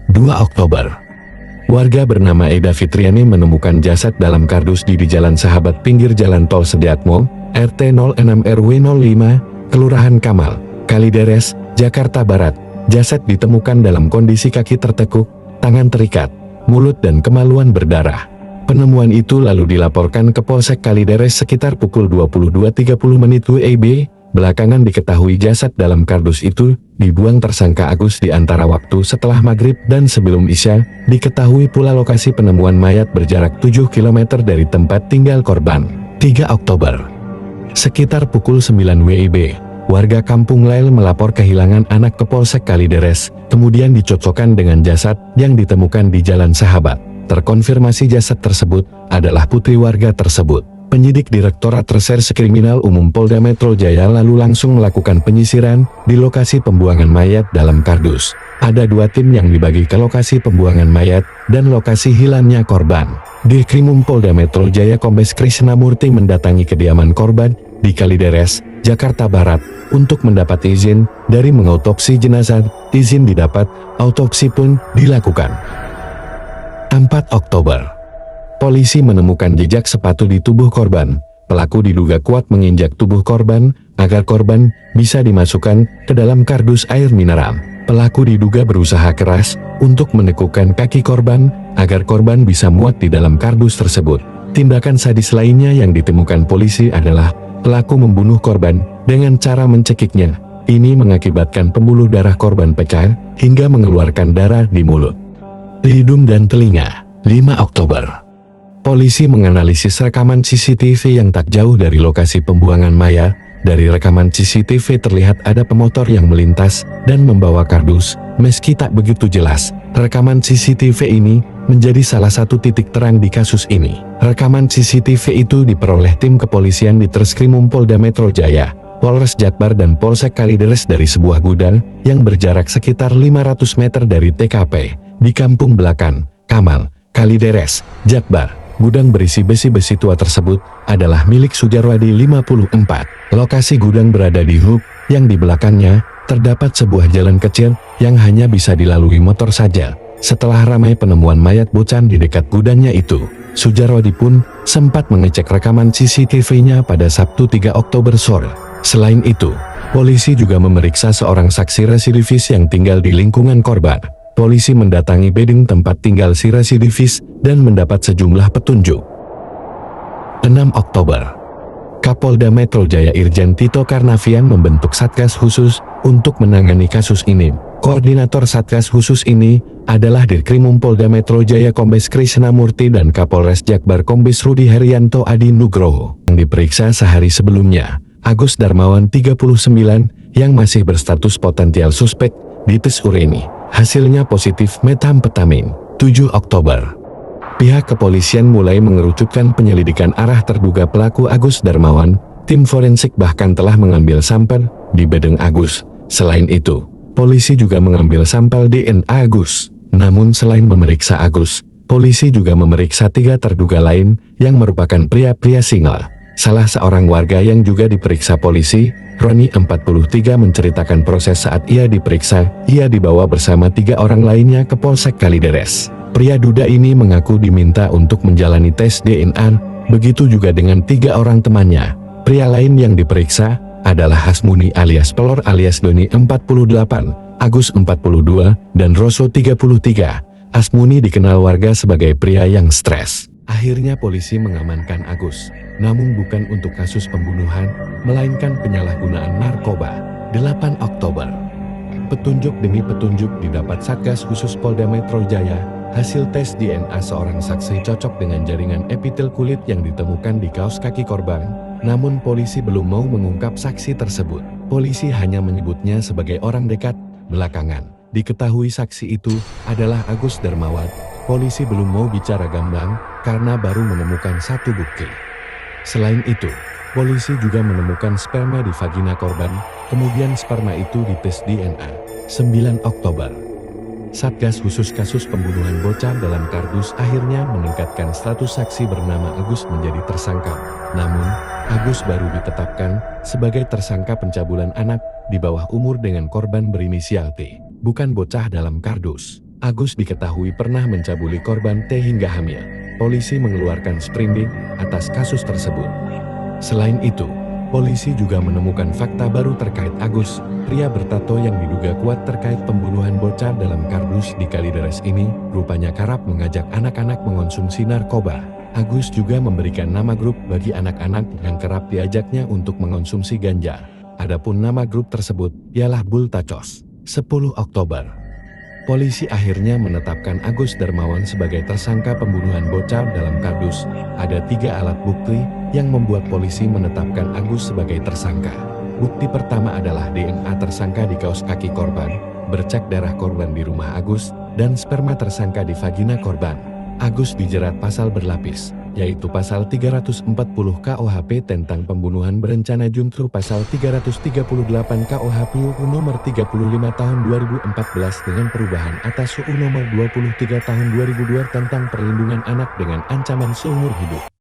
2 Oktober. Warga bernama Eda Fitriani menemukan jasad dalam kardus di Jalan Sahabat pinggir Jalan Tol Sediatmo, RT 06 RW 05, Kelurahan Kamal, Kalideres, Jakarta Barat. Jasad ditemukan dalam kondisi kaki tertekuk, tangan terikat, mulut dan kemaluan berdarah. Penemuan itu lalu dilaporkan ke Polsek Kalideres sekitar pukul 22.30 WIB. Belakangan diketahui jasad dalam kardus itu dibuang tersangka Agus di antara waktu setelah maghrib dan sebelum isya. Diketahui pula lokasi penemuan mayat berjarak 7 km dari tempat tinggal korban. 3 Oktober. Sekitar pukul 9 WIB, warga Kampung Lail melapor kehilangan anak ke Polsek Kalideres, kemudian dicocokkan dengan jasad yang ditemukan di Jalan Sahabat. Terkonfirmasi jasad tersebut adalah putri warga tersebut. Penyidik Direktorat Reserse Kriminal Umum Polda Metro Jaya lalu langsung melakukan penyisiran di lokasi pembuangan mayat dalam kardus. Ada 2 tim yang dibagi ke lokasi pembuangan mayat dan lokasi hilangnya korban. Dirkrimum Polda Metro Jaya Kombes Krisnamurti mendatangi kediaman korban di Kalideres, Jakarta Barat untuk mendapat izin dari mengautopsi jenazah. Izin didapat, autopsi pun dilakukan. 4 Oktober. Polisi menemukan jejak sepatu di tubuh korban. Pelaku diduga kuat menginjak tubuh korban agar korban bisa dimasukkan ke dalam kardus air mineral. Pelaku diduga berusaha keras untuk menekukkan kaki korban agar korban bisa muat di dalam kardus tersebut. Tindakan sadis lainnya yang ditemukan polisi adalah pelaku membunuh korban dengan cara mencekiknya. Ini mengakibatkan pembuluh darah korban pecah hingga mengeluarkan darah di mulut, hidung dan telinga. 5 Oktober. Polisi menganalisis rekaman CCTV yang tak jauh dari lokasi pembuangan mayat. Dari rekaman CCTV terlihat ada pemotor yang melintas dan membawa kardus. Meski tak begitu jelas, rekaman CCTV ini menjadi salah satu titik terang di kasus ini. Rekaman CCTV itu diperoleh tim kepolisian di Treskrimum Polda Metro Jaya, Polres Jakbar dan Polsek Kalideres dari sebuah gudang yang berjarak sekitar 500 meter dari TKP di Kampung Belakan, Kamal, Kalideres, Jakbar. Gudang berisi besi-besi tua tersebut adalah milik Sujarwadi 54. Lokasi gudang berada di hub yang di belakangnya terdapat sebuah jalan kecil yang hanya bisa dilalui motor saja. Setelah ramai penemuan mayat bocah di dekat gudangnya itu, Sujarwadi pun sempat mengecek rekaman CCTV-nya pada Sabtu 3 Oktober sore. Selain itu, polisi juga memeriksa seorang saksi residivis yang tinggal di lingkungan korban. Polisi mendatangi bedeng tempat tinggal si residivis dan mendapat sejumlah petunjuk. 6 Oktober. Kapolda Metro Jaya Irjen Tito Karnavian membentuk Satgas Khusus untuk menangani kasus ini. Koordinator Satgas Khusus ini adalah Dirkrimum Polda Metro Jaya Kombes Krisnamurti dan Kapolres Jakbar Kombes Rudi Herianto Adi Nugroho. Yang diperiksa sehari sebelumnya, Agus Darmawan 39 yang masih berstatus potensial suspek dites urini. Hasilnya positif metamfetamin. 7 Oktober. Pihak kepolisian mulai mengerucutkan penyelidikan arah terduga pelaku Agus Darmawan. Tim forensik bahkan telah mengambil sampel di bedeng Agus. Selain itu, polisi juga mengambil sampel DNA Agus. Namun selain memeriksa Agus, polisi juga memeriksa 3 terduga lain yang merupakan pria-pria single. Salah seorang warga yang juga diperiksa polisi, Roni 43 menceritakan proses saat ia diperiksa. Ia dibawa bersama 3 orang lainnya ke Polsek Kalideres. Pria duda ini mengaku diminta untuk menjalani tes DNA, begitu juga dengan 3 orang temannya. Pria lain yang diperiksa adalah Hasmuni alias Pelor alias Doni 48, Agus 42, dan Roso 33. Hasmuni dikenal warga sebagai pria yang stres. Akhirnya polisi mengamankan Agus, namun bukan untuk kasus pembunuhan, melainkan penyalahgunaan narkoba. 8 Oktober. Petunjuk demi petunjuk didapat Satgas Khusus Polda Metro Jaya. Hasil tes DNA seorang saksi cocok dengan jaringan epitel kulit yang ditemukan di kaos kaki korban. Namun polisi belum mau mengungkap saksi tersebut. Polisi hanya menyebutnya sebagai orang dekat. Belakangan, diketahui saksi itu adalah Agus Darmawan. Polisi belum mau bicara gamblang karena baru menemukan 1 bukti. Selain itu, polisi juga menemukan sperma di vagina korban, kemudian sperma itu dites DNA. 9 Oktober. Satgas Khusus Kasus Pembunuhan Bocah dalam Kardus akhirnya meningkatkan status saksi bernama Agus menjadi tersangka. Namun, Agus baru ditetapkan sebagai tersangka pencabulan anak di bawah umur dengan korban berinisial T, bukan bocah dalam kardus. Agus diketahui pernah mencabuli korban T hingga hamil. Polisi mengeluarkan sprinding atas kasus tersebut. Selain itu, polisi juga menemukan fakta baru terkait Agus, pria bertato yang diduga kuat terkait pembunuhan bocah dalam kardus di Kalideres ini, rupanya kerap mengajak anak-anak mengonsumsi narkoba. Agus juga memberikan nama grup bagi anak-anak yang kerap diajaknya untuk mengonsumsi ganja. Adapun nama grup tersebut ialah Bultacos. 10 Oktober. Polisi akhirnya menetapkan Agus Darmawan sebagai tersangka pembunuhan bocah dalam kardus. Ada 3 alat bukti yang membuat polisi menetapkan Agus sebagai tersangka. Bukti pertama adalah DNA tersangka di kaos kaki korban, bercak darah korban di rumah Agus, dan sperma tersangka di vagina korban. Agus dijerat pasal berlapis, yaitu pasal 340 KUHP tentang pembunuhan berencana junto pasal 338 KUHP UU nomor 35 tahun 2014 dengan perubahan atas UU nomor 23 tahun 2002 tentang perlindungan anak dengan ancaman seumur hidup.